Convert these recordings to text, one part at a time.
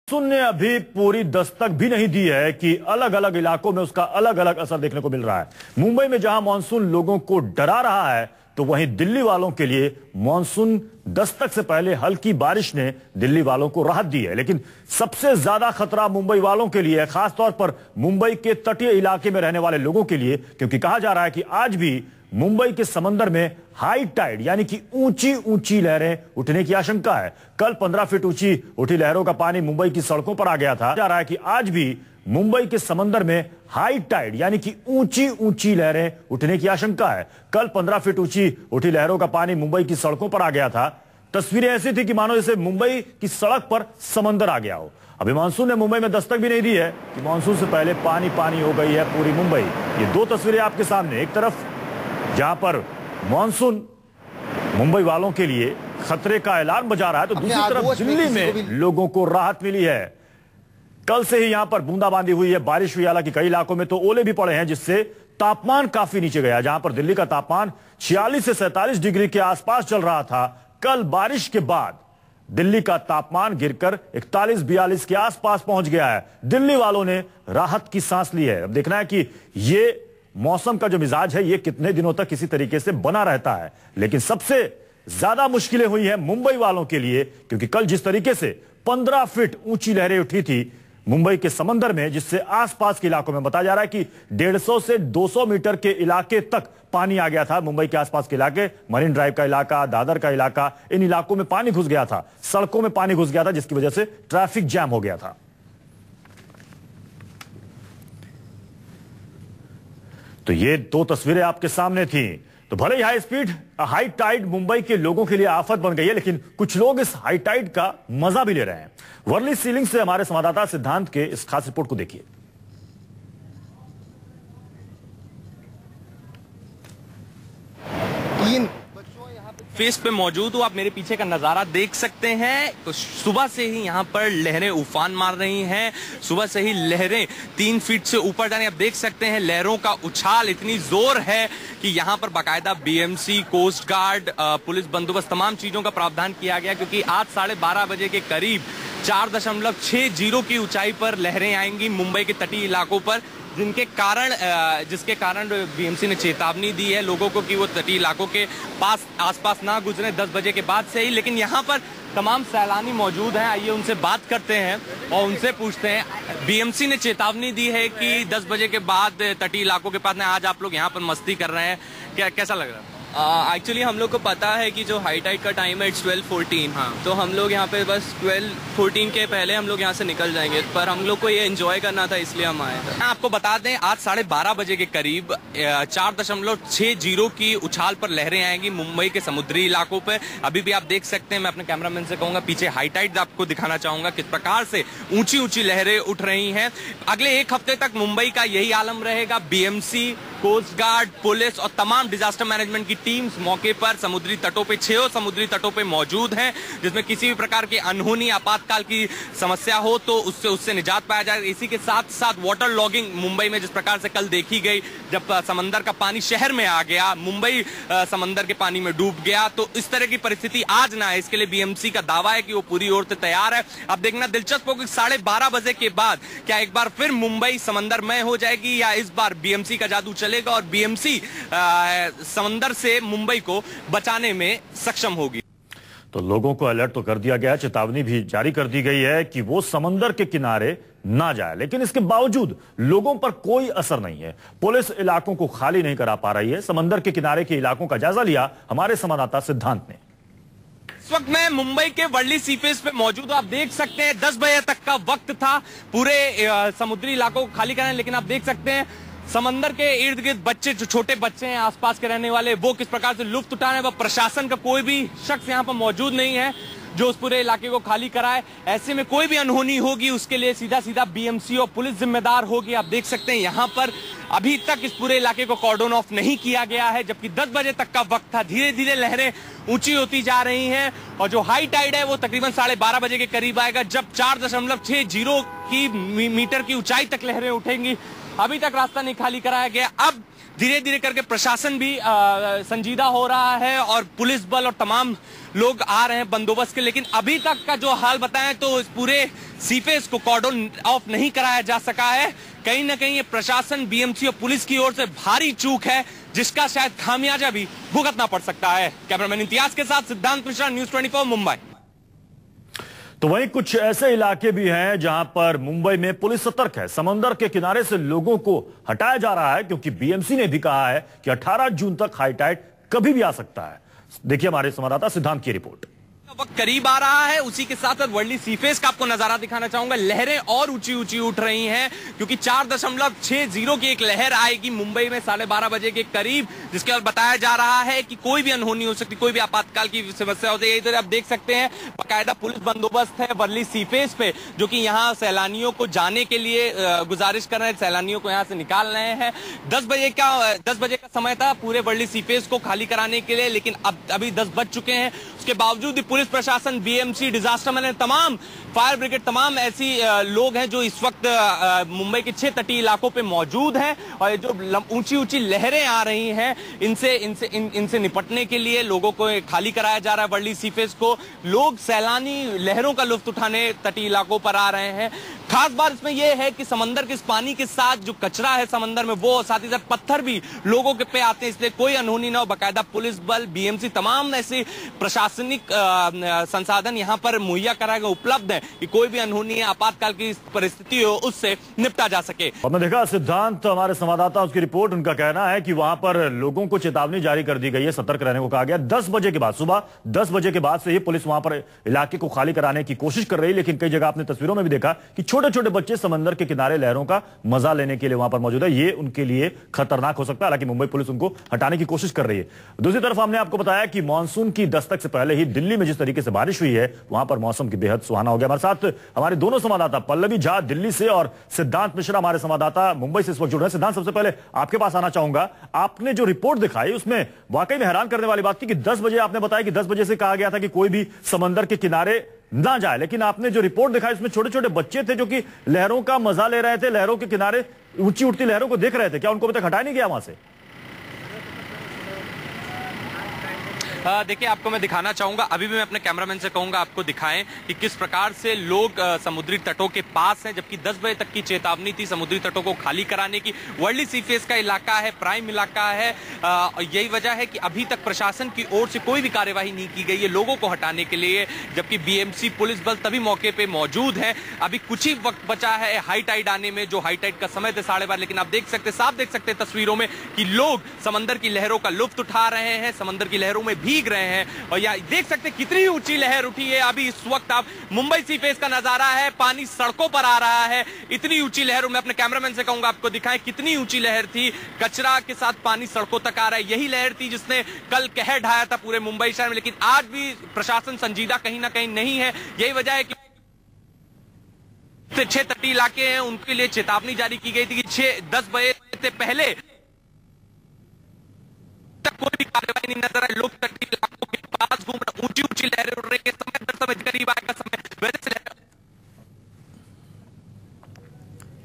Monsoon ने अभी पूरी दस्तक भी नहीं दी है कि अलग अलग इलाकों में उसका अलग अलग असर देखने को मिल रहा है। मुंबई में जहां मानसून लोगों को डरा रहा है, तो वहीं दिल्ली वालों के लिए मानसून दस्तक से पहले हल्की बारिश ने दिल्ली वालों को राहत दी है। लेकिन सबसे ज्यादा खतरा मुंबई वालों के लिए है, खासतौर पर मुंबई के तटीय इलाके में रहने वाले लोगों के लिए, क्योंकि कहा जा रहा है कि आज भी मुंबई के समंदर में हाई टाइड यानी कि ऊंची ऊंची लहरें उठने की आशंका है। कल 15 फीट ऊंची उठी लहरों का पानी मुंबई की सड़कों पर आ गया था। जा रहा है कि आज भी मुंबई के समंदर में हाई टाइड यानी कि ऊंची ऊंची लहरें उठने की आशंका है। कल 15 फीट ऊंची उठी लहरों का पानी मुंबई की सड़कों पर आ गया था। तस्वीरें ऐसी थी कि मानो जैसे मुंबई की सड़क पर समंदर आ गया हो। अभी मानसून ने मुंबई में दस्तक भी नहीं दी है कि मानसून से पहले पानी पानी हो गई है पूरी मुंबई। ये दो तस्वीरें आपके सामने, एक तरफ जहां पर मानसून मुंबई वालों के लिए खतरे का ऐलान बजा रहा है, तो दूसरी तरफ दिल्ली में लोगों को राहत मिली है। कल से ही यहां पर बूंदाबांदी हुई है, बारिश हुई, हालांकि कई इलाकों में तो ओले भी पड़े हैं, जिससे तापमान काफी नीचे गया। जहां पर दिल्ली का तापमान 46 से 47 डिग्री के आसपास चल रहा था, कल बारिश के बाद दिल्ली का तापमान गिरकर 41-42 के आसपास पहुंच गया है। दिल्ली वालों ने राहत की सांस ली है। अब देखना है कि ये मौसम का जो मिजाज है ये कितने दिनों तक किसी तरीके से बना रहता है। लेकिन सबसे ज्यादा मुश्किलें हुई है मुंबई वालों के लिए, क्योंकि कल जिस तरीके से 15 फीट ऊंची लहरें उठी थी मुंबई के समंदर में, जिससे आसपास के इलाकों में बताया जा रहा है कि 150 से 200 मीटर के इलाके तक पानी आ गया था। मुंबई के आसपास के इलाके, मरीन ड्राइव का इलाका, दादर का इलाका, इन इलाकों में पानी घुस गया था, सड़कों में पानी घुस गया था, जिसकी वजह से ट्रैफिक जैम हो गया था। तो ये दो तस्वीरें आपके सामने थी। तो भले ही high speed high tide Mumbai के लोगों के लिए आफत बन गई है, लेकिन कुछ लोग इस हाई टाइड का मजा भी ले रहे हैं। वर्ली सीलिंग से हमारे संवाददाता सिद्धांत के इस खास रिपोर्ट को देखिए। फेस पे मौजूद हूँ, आप मेरे पीछे का नजारा देख सकते हैं। तो सुबह से ही यहाँ पर लहरें उफान मार रही हैं। सुबह से ही लहरें 3 फीट से ऊपर जा रही हैं। आप देख सकते हैं लहरों का उछाल इतनी जोर है कि यहाँ पर बाकायदा बीएमसी, कोस्ट गार्ड, पुलिस बंदोबस्त, तमाम चीजों का प्रावधान किया गया, क्योंकि आज 12:30 बजे के करीब 4.60 की ऊंचाई पर लहरें आएंगी मुंबई के तटीय इलाकों पर, जिसके कारण बीएमसी ने चेतावनी दी है लोगों को कि वो तटीय इलाकों के आसपास ना गुजरें 10 बजे के बाद से ही। लेकिन यहाँ पर तमाम सैलानी मौजूद हैं, आइए उनसे बात करते हैं और उनसे पूछते हैं। बीएमसी ने चेतावनी दी है कि 10 बजे के बाद तटीय इलाकों के पास, आज आप लोग यहाँ पर मस्ती कर रहे हैं, कैसा लग रहा है? एक्चुअली हम लोग को पता है कि जो हाई टाइड का टाइम है 12:14, हाँ, तो हम लोग यहाँ पे बस 12:14 के पहले हम लोग यहाँ से निकल जाएंगे, पर हम लोग को ये एंजॉय करना था, इसलिए हम आए थे। आपको बता दें, आज 12:30 बजे के करीब 4.60 की उछाल पर लहरें आएंगी मुंबई के समुद्री इलाकों पर। अभी भी आप देख सकते हैं, मैं अपने कैमरामैन से कहूंगा पीछे हाई टाइड आपको दिखाना चाहूंगा किस प्रकार से ऊंची ऊंची लहरें उठ रही हैं। अगले एक हफ्ते तक मुंबई का यही आलम रहेगा। बीएमसी, कोस्ट गार्ड, पुलिस और तमाम डिजास्टर मैनेजमेंट की टीम्स मौके पर समुद्री तटों पे 6 समुद्री तटों पे मौजूद हैं, जिसमें किसी भी प्रकार की अनहोनी आपातकाल की समस्या हो तो उससे निजात पाया जाए। इसी के साथ साथ वाटर लॉगिंग मुंबई में जिस प्रकार से कल देखी गई, जब समंदर का पानी शहर में आ गया, मुंबई समंदर के पानी में डूब गया, तो इस तरह की परिस्थिति आज ना है, इसके लिए बीएमसी का दावा है कि वो पूरी ओर से तैयार है। अब देखना दिलचस्प होगा कि 12:30 बजे के बाद क्या एक बार फिर मुंबई समंदरमय हो जाएगी, या इस बार बीएमसी का जादू चलेगा और बीएमसी समंदर से मुंबई को बचाने में सक्षम होगी। तो लोगों को अलर्ट तो कर दिया गया, चेतावनी भी जारी कर दी गई है कि वो समंदर के किनारे ना जाए, लेकिन इसके बावजूद लोगों पर कोई असर नहीं है। पुलिस इलाकों को खाली नहीं करा पा रही है। समंदर के किनारे के इलाकों का जायजा लिया हमारे संवाददाता सिद्धांत ने। इस वक्त मैं मुंबई के वर्ली सीफेस पे मौजूद हूं। आप देख सकते हैं 10 बजे तक का वक्त था पूरे समुद्री इलाकों को खाली करने, लेकिन आप देख सकते हैं समंदर के इर्द गिर्द बच्चे, जो छोटे बच्चे हैं आसपास के रहने वाले, वो किस प्रकार से लुत्फ उठा रहे हैं। प्रशासन का कोई भी शख्स यहाँ पर मौजूद नहीं है जो उस पूरे इलाके को खाली कराए। ऐसे में कोई भी अनहोनी होगी उसके लिए सीधा बीएमसी और पुलिस जिम्मेदार होगी। आप देख सकते हैं यहाँ पर अभी तक इस पूरे इलाके को कॉर्डन ऑफ नहीं किया गया है, जबकि 10 बजे तक का वक्त था। धीरे धीरे लहरें ऊंची होती जा रही हैं और जो हाई टाइड है वो तकरीबन 12:30 बजे के करीब आएगा, जब 4.60 मीटर की ऊंचाई तक लहरें उठेंगी। अभी तक रास्ता नहीं खाली कराया गया। अब धीरे धीरे करके प्रशासन भी संजीदा हो रहा है और पुलिस बल और तमाम लोग आ रहे हैं बंदोबस्त के। लेकिन अभी तक का जो हाल बताएं तो इस पूरे सीफेस को कॉर्डन ऑफ नहीं कराया जा सका है। कहीं ना कहीं ये प्रशासन, बीएमसी और पुलिस की ओर से भारी चूक है, जिसका शायद खामियाजा भी भुगतना पड़ सकता है। कैमरामैन इम्तियाज के साथ सिद्धांत मिश्रा, न्यूज़ 24 मुंबई। तो वहीं कुछ ऐसे इलाके भी हैं जहां पर मुंबई में पुलिस सतर्क है। समंदर के किनारे से लोगों को हटाया जा रहा है क्योंकि बीएमसी ने भी कहा है कि 18 जून तक हाई टाइड कभी भी आ सकता है। देखिए हमारे संवाददाता सिद्धांत की रिपोर्ट। वक्त करीब आ रहा है, उसी के साथ साथ वर्ली सीफेस का आपको नजारा दिखाना चाहूंगा। लहरें और ऊंची ऊंची उठ रही हैं क्योंकि 4.60 की एक लहर आएगी मुंबई में 12:30 बजे के करीब, जिसके बाद बताया जा रहा है कि कोई भी अनहोनी हो सकती, कोई भी आपातकाल की समस्या होती है। इधर आप देख सकते हैं बाकायदा पुलिस बंदोबस्त है वर्ली सीफेस पे, जो कि यहाँ सैलानियों को जाने के लिए गुजारिश कर रहे हैं, सैलानियों को यहाँ से निकाल रहे हैं। 10 बजे का समय था पूरे वर्ली सीफेस को खाली कराने के लिए, लेकिन अभी 10 बज चुके हैं। उसके बावजूद पुलिस प्रशासन, बीएमसी, डिजास्टर मैनेजमेंट, तमाम फायर ब्रिगेड, तमाम ऐसी लोग हैं जो इस वक्त मुंबई के 6 तटीय इलाकों पे मौजूद हैं और ये जो ऊंची ऊंची लहरें आ रही हैं इनसे निपटने के लिए लोगों को खाली कराया जा रहा है वर्ली सीफेस को। लोग सैलानी लहरों का लुत्फ उठाने तटीय इलाकों पर आ रहे हैं। खास बात इसमें यह है कि समंदर के इस पानी के साथ जो कचरा है समंदर में, वो साथ ही साथ पत्थर भी लोगों के पे आते हैं, इसलिए कोई अनहोनी ना हो। बाकायदा पुलिस बल, बीएमसी, तमाम ऐसे प्रशासनिक संसाधन यहाँ पर मुहैया कराए गए, उपलब्ध है कि कोई भी अनहोनी, आपातकाल की परिस्थिति हो उससे निपटा जा सके। हमने देखा सिद्धांत, हमारे संवाददाता, उसकी रिपोर्ट, उनका कहना है कि वहां पर लोगों को चेतावनी जारी कर दी गई है, सतर्क रहने को कहा गया। 10 बजे के बाद, सुबह 10 बजे के बाद से ही पुलिस वहां पर इलाके को खाली कराने की कोशिश कर रही है। लेकिन कई जगह आपने तस्वीरों में भी देखा कि छोटे छोटे बच्चे समंदर के किनारे लहरों का मजा लेने के लिए वहां पर मौजूद है। ये उनके लिए खतरनाक हो सकता है, हालांकि मुंबई पुलिस उनको हटाने की कोशिश कर रही है। दूसरी तरफ हमने आपको बताया कि मानसून की दस्तक से पहले ही दिल्ली में जिस तरीके से बारिश हुई है, वहां पर मौसम की बेहद सुहाना हो गया। हमारे साथ हमारे दोनों संवाददाता पल्लवी झा दिल्ली से और सिद्धांत मिश्रा हमारे संवाददाता मुंबई से इस वक्त जुड़ रहे हैं। सिद्धांत, सबसे पहले आपके पास आना चाहूंगा। आपने जो रिपोर्ट दिखाई उसमें वाकई में हैरान करने वाली बात थी कि 10 बजे आपने बताया कि 10 बजे से कहा गया था कि कोई भी समंदर के किनारे ना जाए, लेकिन आपने जो रिपोर्ट दिखाई उसमें छोटे छोटे बच्चे थे जो कि लहरों का मजा ले रहे थे, लहरों के किनारे ऊंची उठती लहरों को देख रहे थे। क्या उनको अभी तक हटाया नहीं गया वहां से? देखिए, आपको मैं दिखाना चाहूंगा, अभी भी मैं अपने कैमरामैन से कहूंगा आपको दिखाएं कि किस प्रकार से लोग समुद्री तटों के पास हैं, जबकि 10 बजे तक की चेतावनी थी समुद्री तटों को खाली कराने की। वर्ली सीफेस का इलाका है, प्राइम इलाका है, यही वजह है कि अभी तक प्रशासन की ओर से कोई भी कार्यवाही नहीं की गई है लोगों को हटाने के लिए, जबकि बीएमसी, पुलिस बल तभी मौके पे मौजूद है। अभी कुछ ही वक्त बचा है हाई टाइड आने में, जो हाई टाइड का समय थे 12:30, लेकिन आप देख सकते, साफ देख सकते तस्वीरों में कि लोग समंदर की लहरों का लुत्फ उठा रहे हैं, समंदर की लहरों में भीग रहे हैं। और यहाँ देख सकते कितनी ऊंची लहर उठी है। अभी इस वक्त आप मुंबई सीफेस का नजारा है, पानी सड़कों पर आ रहा है, इतनी ऊंची लहरों में अपने कैमरामैन से कहूंगा आपको दिखाएं कितनी ऊंची लहर थी। कचरा के साथ पानी सड़कों तक आ रहा है। यही लहर थी जिसने कल कहर ढाया था पूरे मुंबई शहर में, लेकिन आज भी प्रशासन संजीदा कहीं ना कहीं नहीं है। यही वजह है कि 6 तटीय इलाके हैं उनके लिए चेतावनी जारी की गई थी कि 10 बजे से पहले तक कोई भी कार्रवाई नहीं नजर आई। लोग तटीय इलाकों के पास घूम रहे, ऊंची ऊंची लहरें उड़ रही है। समय करीब आएगा, समय वैसे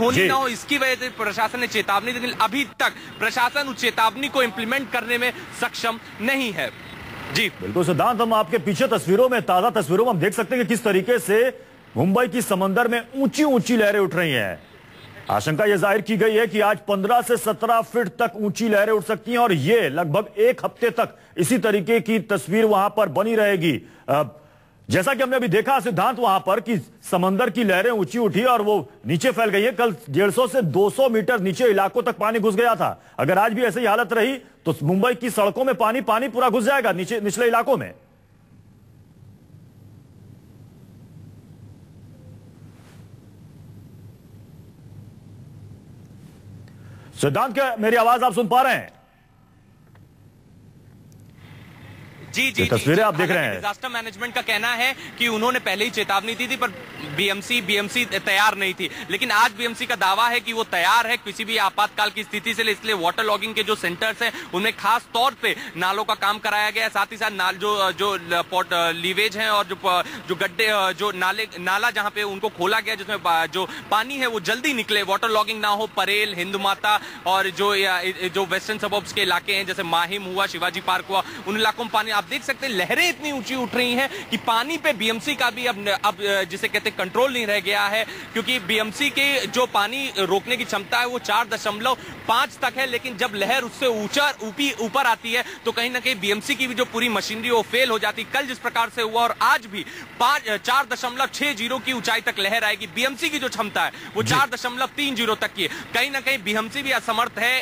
होनी ना हो, इसकी वजह से प्रशासन ने चेतावनी दी। अभी तक प्रशासन उस चेतावनी को इंप्लीमेंट करने में सक्षम नहीं है। जी बिल्कुल सिद्धांत, हम आपके पीछे तस्वीरों में, ताजा तस्वीरों में हम देख सकते हैं कि किस तरीके से मुंबई की समंदर में ऊंची ऊंची लहरें उठ रही हैं। आशंका यह जाहिर की गई है कि आज 15 से 17 फीट तक ऊंची लहरें उठ सकती हैं और ये लगभग 1 हफ्ते तक इसी तरीके की तस्वीर वहां पर बनी रहेगी। जैसा कि हमने अभी देखा सिद्धांत वहां पर कि समंदर की लहरें ऊंची उठी और वो नीचे फैल गई है। कल 150 से 200 मीटर नीचे इलाकों तक पानी घुस गया था। अगर आज भी ऐसी हालत रही तो मुंबई की सड़कों में पानी पूरा घुस जाएगा निचले इलाकों में। सिद्धांत, क्या मेरी आवाज आप सुन पा रहे हैं? जी जी, तस्वीरें आप देख रहे हैं। डिजास्टर मैनेजमेंट का कहना है कि उन्होंने पहले ही चेतावनी दी थी, पर बीएमसी तैयार नहीं थी, लेकिन आज बीएमसी का दावा है कि वो तैयार है किसी भी आपातकाल की स्थिति से। इसलिए वाटर लॉगिंग के जो सेंटर्स हैं उनमें खास तौर पे नालों का काम कराया गया है। साथ ही साथ नाल जो लीवेज हैं और जो गड्ढे जो नाला जहां पे उनको खोला गया जिसमें जो पानी है वो जल्दी निकले, वाटर लॉगिंग ना हो। परेल, हिंद माता और जो वेस्टर्न सबर्ब्स के इलाके हैं जैसे माहिम हुआ, शिवाजी पार्क हुआ, उन इलाकों में पानी आप देख सकते हैं लहरें इतनी ऊंची उठ रही हैं कि पानी पे बीएमसी का भी अब जिसे कहते हैं कंट्रोल नहीं रह गया है, क्योंकि बीएमसी के जो पानी रोकने की क्षमता है वो 4.5 तक है, लेकिन जब लहर उससे ऊपर आती है तो कहीं ना कहीं बीएमसी की भी जो पूरी मशीनरी वो फेल हो जाती। कल जिस प्रकार से हुआ और आज भी 4.60 की ऊंचाई तक लहर आएगी। बीएमसी की जो क्षमता है वो 4.30 तक की है। कहीं ना कहीं बीएमसी भी असमर्थ है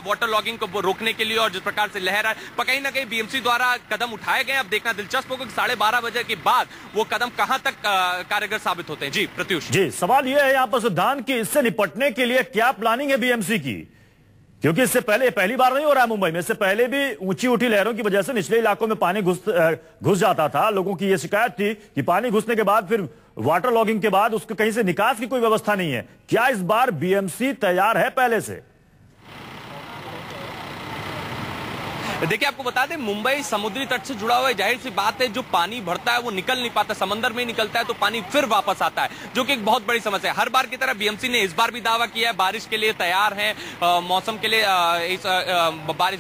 वाटर लॉगिंग को रोकने के लिए, और जिस प्रकार से लहर आए पर कहीं ना कहीं बीएमसी द्वारा कदम उठाए गए। अब देखना दिलचस्प होगा कि 12:30 बजे के बाद वो कदम कहां तक कारगर साबित होते हैं। जी प्रत्युष जी, सवाल यह है यहां पर सिद्धांत की इससे निपटने के लिए क्या प्लानिंग है बीएमसी की, क्योंकि इससे पहले पहली बार नहीं हो रहा है मुंबई में, इससे पहले भी ऊंची उठी लहरों की वजह से निचले इलाकों में पानी घुस जाता था। लोगों की यह शिकायत थी कि पानी घुसने के बाद फिर वाटर लॉगिंग के बाद उसके कहीं से निकास की कोई व्यवस्था नहीं है। क्या इस बार बीएमसी तैयार है पहले से? देखिए आपको बता दें मुंबई समुद्री तट से जुड़ा हुआ है, जाहिर सी बात है जो पानी भरता है वो निकल नहीं पाता, समंदर में निकलता है तो पानी फिर वापस आता है, जो कि एक बहुत बड़ी समस्या है। हर बार की तरह बीएमसी ने इस बार भी दावा किया है बारिश के लिए तैयार है, मौसम के लिए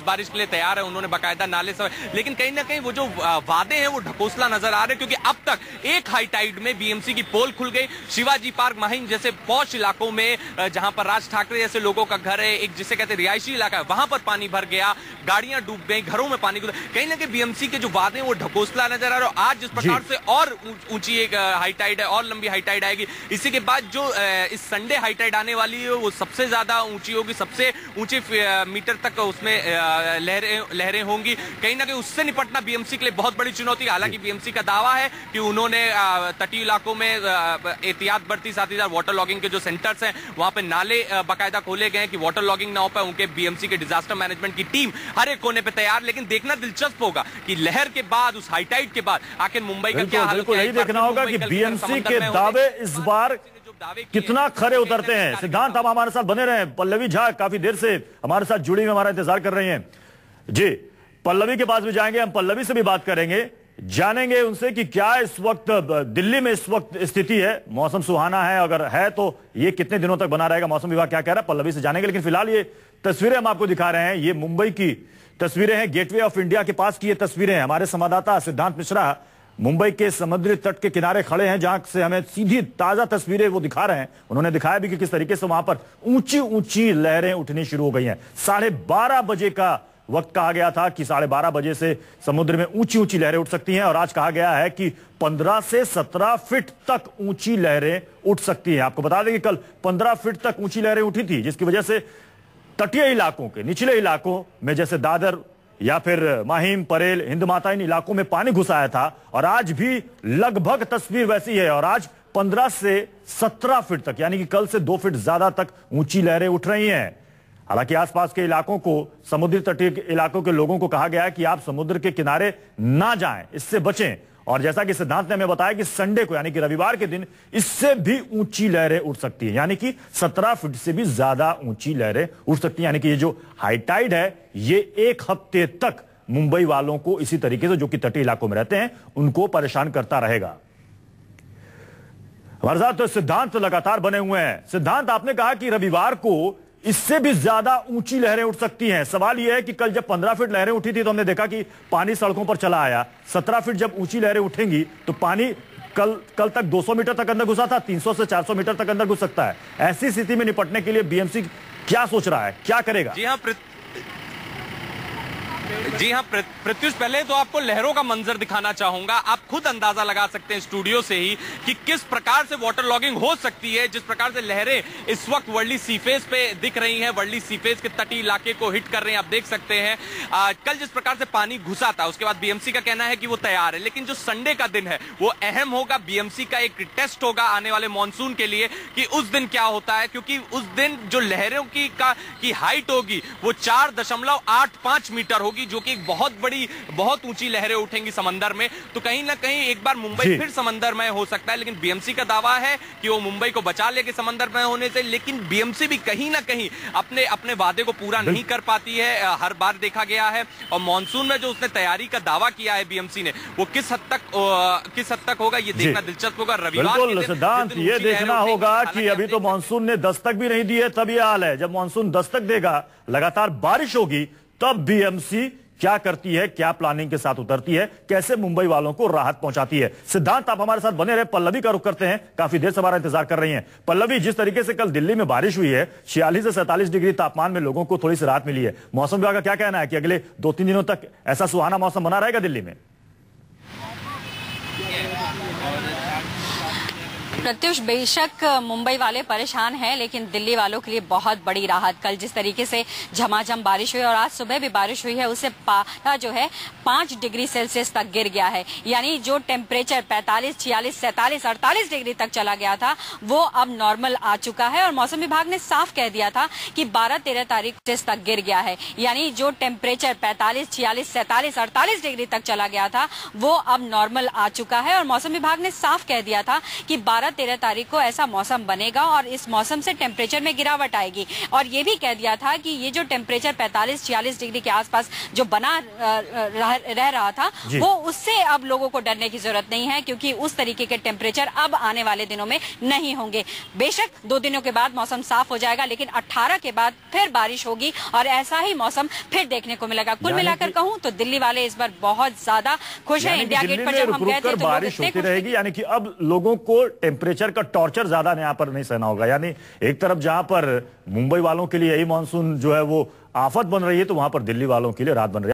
बारिश के लिए तैयार है, उन्होंने बाकायदा नाले से, लेकिन कहीं ना कहीं वो जो वादे हैं वो ढकोसला नजर आ रहे हैं, क्योंकि अब तक एक हाई टाइड में बीएमसी की पोल खुल गई। शिवाजी पार्क, माहिम जैसे पौष इलाकों में जहां पर राज ठाकरे जैसे लोगों का घर है, एक जिसे कहते हैं रिहायशी इलाका है, वहां पर पानी भर गया, गाड़ियां डूब गई, घरों में पानी गुजर। कहीं ना कहीं बीएमसी के जो वादे हैं वो ढकोसला नजर आ रहा है। आज जिस प्रकार से और ऊंची एक हाई टाइड है और लंबी हाई टाइड आएगी, इसी के बाद जो इस संडे हाई टाइड आने वाली है वो सबसे ज्यादा ऊंची होगी, सबसे ऊंचे मीटर तक उसमें लहरें होंगी। कहीं ना कहीं उससे निपटना बीएमसी के लिए बहुत बड़ी चुनौती। हालांकि बीएमसी का दावा है कि उन्होंने तटीय इलाकों में एहतियात बरती, साथ ही साथ वाटर लॉगिंग के जो सेंटर्स हैं वहां पे नाले बाकायदा खोले गए हैं कि वाटर लॉगिंग ना हो पाए। उनके बीएमसी के डिजास्टर मैनेजमेंट की टीम हर एक कोने पे तैयार। लेकिन देखना दिलचस्प होगा कि लहर के बाद, उस हाई टाइड के बाद आखिर मुंबई का क्या हाल है। बिल्कुल यही देखना होगा कि बीएमसी के दावे इस बार कितना खरे उतरते हैं। सिद्धांत आप हमारे साथ बने रहे। पल्लवी झा काफी देर से हमारे साथ जुड़ी हुई हमारा इंतजार कर रही हैं। जी, पल्लवी के पास भी जाएंगे, हम पल्लवी से भी बात करेंगे, जानेंगे उनसे कि क्या इस वक्त दिल्ली में इस वक्त स्थिति है। मौसम सुहाना है, अगर है तो ये कितने दिनों तक बना रहेगा, मौसम विभाग क्या कह रहा है, पल्लवी से जानेंगे। लेकिन फिलहाल ये तस्वीरें हम आपको दिखा रहे हैं, ये मुंबई की तस्वीरें हैं, गेटवे ऑफ इंडिया के पास की ये तस्वीरें हैं। हमारे संवाददाता सिद्धांत मिश्रा मुंबई के समुद्री तट के किनारे खड़े हैं, जहां से हमें सीधी ताजा तस्वीरें वो दिखा रहे हैं। उन्होंने दिखाया भी कि किस तरीके से वहां पर ऊंची ऊंची लहरें उठनी शुरू हो गई हैं। 12:30 बजे का वक्त कहा गया था कि 12:30 बजे से समुद्र में ऊंची ऊंची लहरें उठ सकती हैं, और आज कहा गया है कि 15 से 17 फीट तक ऊंची लहरें उठ सकती हैं। आपको बता दें कि कल 15 फीट तक ऊंची लहरें उठी थी, जिसकी वजह से तटीय इलाकों के निचले इलाकों में जैसे दादर या फिर माहिम, परेल, हिंद माता, इन इलाकों में पानी घुस आया था। और आज भी लगभग तस्वीर वैसी है, और आज 15 से 17 फीट तक, यानी कि कल से 2 फीट ज्यादा तक ऊंची लहरें उठ रही हैं। हालांकि आसपास के इलाकों को, समुद्री तटीय इलाकों के लोगों को कहा गया है कि आप समुद्र के किनारे ना जाएं, इससे बचें। और जैसा कि सिद्धांत ने हमें बताया कि संडे को, यानी कि रविवार के दिन, इससे भी ऊंची लहरें उठ सकती हैं, यानी कि 17 फीट से भी ज्यादा ऊंची लहरें उठ सकती हैं। यानी कि ये जो हाई टाइड है ये 1 हफ्ते तक मुंबई वालों को इसी तरीके से, जो कि तटीय इलाकों में रहते हैं, उनको परेशान करता रहेगा। हमारे साथ तो सिद्धांत लगातार बने हुए हैं। सिद्धांत, आपने कहा कि रविवार को इससे भी ज्यादा ऊंची लहरें उठ सकती हैं। सवाल यह है कि कल जब 15 फीट लहरें उठी थी तो हमने देखा कि पानी सड़कों पर चला आया। 17 फीट जब ऊंची लहरें उठेंगी तो पानी कल तक 200 मीटर तक अंदर घुसा था, 300 से 400 मीटर तक अंदर घुस सकता है। ऐसी स्थिति में निपटने के लिए बीएमसी क्या सोच रहा है, क्या करेगा? जी हाँ प्रत्युष, पहले तो आपको लहरों का मंजर दिखाना चाहूंगा। आप खुद अंदाजा लगा सकते हैं स्टूडियो से ही कि किस प्रकार से वाटर लॉगिंग हो सकती है। जिस प्रकार से लहरें इस वक्त वर्ली सीफेस पे दिख रही हैं, वर्ली सीफेस के तटीय इलाके को हिट कर रही हैं, आप देख सकते हैं। कल जिस प्रकार से पानी घुसा था, उसके बाद बीएमसी का कहना है कि वो तैयार है, लेकिन जो संडे का दिन है वो अहम होगा। बीएमसी का एक टेस्ट होगा आने वाले मानसून के लिए कि उस दिन क्या होता है, क्योंकि उस दिन जो लहरों की हाइट होगी वो 4.85 मीटर होगी। होगी, जो कि एक बहुत ऊंची लहरें उठेंगी समंदर में। तो कहीं ना कहीं एक बार मुंबई फिर समंदर में हो सकता है, लेकिन बीएमसी का दावा है कि वो मुंबई को बचा लेगी समंदर में होने से। लेकिन बीएमसी भी कहीं ना कहीं अपने वादे को पूरा नहीं कर पाती है, हर बार देखा गया है। और मानसून में जो उसने तैयारी का दावा किया है बीएमसी ने, वो किस हद तक होगा ये देखना दिलचस्प होगा। रविवार सिद्धांत ये देखना होगा कि अभी तो मानसून ने दस्तक भी नहीं दी है, तब ये हाल है। जब मानसून दस्तक देगा, लगातार बारिश होगी, तब बीएमसी क्या करती है, क्या प्लानिंग के साथ उतरती है, कैसे मुंबई वालों को राहत पहुंचाती है। सिद्धांत आप हमारे साथ बने रहे। पल्लवी का रुख करते हैं, काफी देर से हमारा इंतजार कर रही हैं। पल्लवी, जिस तरीके से कल दिल्ली में बारिश हुई है, 46 से 47 डिग्री तापमान में लोगों को थोड़ी सी राहत मिली है, मौसम विभाग का क्या कहना है कि अगले 2-3 दिनों तक ऐसा सुहाना मौसम बना रहेगा दिल्ली में? प्रत्युष, बेशक मुंबई वाले परेशान हैं, लेकिन दिल्ली वालों के लिए बहुत बड़ी राहत। कल जिस तरीके से झमाझम बारिश हुई और आज सुबह भी बारिश हुई है, उससे पारा जो है 5 डिग्री सेल्सियस तक गिर गया है। यानी जो टेम्परेचर 45, 46, 47, 48 डिग्री तक चला गया था, वो अब नॉर्मल आ चुका है। और मौसम विभाग ने साफ कह दिया था कि 12-13 तारीख तक गिर गया है। यानी जो टेम्परेचर 45, 46, 47, 48 डिग्री तक चला गया था, वो अब नॉर्मल आ चुका है। और मौसम विभाग ने साफ कह दिया था कि 12-13 तारीख को ऐसा मौसम बनेगा और इस मौसम से टेम्परेचर में गिरावट आएगी। और ये भी कह दिया था कि ये जो टेम्परेचर 45-46 डिग्री के आसपास जो बना रह रहा था, वो उससे अब लोगों को डरने की जरूरत नहीं है, क्योंकि उस तरीके के टेम्परेचर अब आने वाले दिनों में नहीं होंगे। बेशक 2 दिनों के बाद मौसम साफ हो जाएगा, लेकिन 18 के बाद फिर बारिश होगी और ऐसा ही मौसम फिर देखने को मिलेगा। कुल मिलाकर कहूं तो दिल्ली वाले इस बार बहुत ज्यादा खुश हैं। इंडिया गेट पर जब हम गए थे तो बारिश होती रहेगी, यानी कि अब लोगों को टेम्परेचर का टॉर्चर ज्यादा यहाँ पर नहीं सहना होगा। यानी एक तरफ जहां पर मुंबई वालों के लिए यही मानसून जो है वो आफत बन रही है, तो वहां पर दिल्ली वालों के लिए राहत बन रही है।